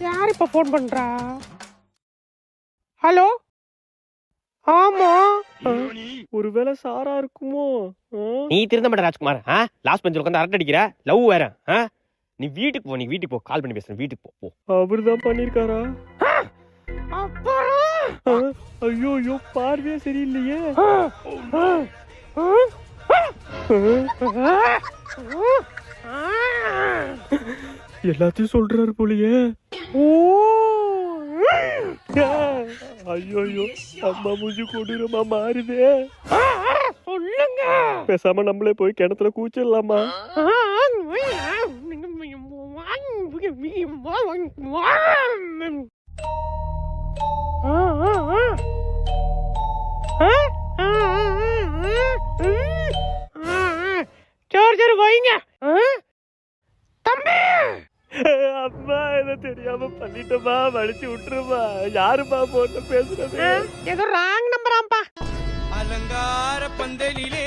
யார் இப்ப போன் பண்றா? ஹலோ, ஆமா. ஒருவேளை சாரா இருக்குமோ? நீ திருந்த மாட்ட ராஜ்குமார். லாஸ்ட் பெஞ்சில் உட்காந்து அரட்டை அடிக்கிற. லவ் வேற. நீ வீட்டுக்கு போ, நீ வீட்டுக்கு போ. கால் பண்ணி பேசுறேன். வீட்டுக்கு போ. அவர்தான் பண்ணிருக்காரா? ஐயோ ஐயோ, பார்வையே சரியில்லையே. எல்லாத்தையும் சொல்றாரு போலியே. ஐயோ ஐயோ, அம்மா மூஞ்சி கொடூரமா மாறுதே. சொல்லுங்க. பேசாம நம்மளே போய் கிணத்துல கூச்சிடலாமா? சார்ஜர் வைங்க தம்பி. அம்மா, இதை தெரியாம பண்ணிட்டோமா, வலிச்சு விட்டுருமா. யாருமா போட்டு பேசுறது? ஏதோ ராங் நம்பராம்பா. அலங்கார பந்தலிலே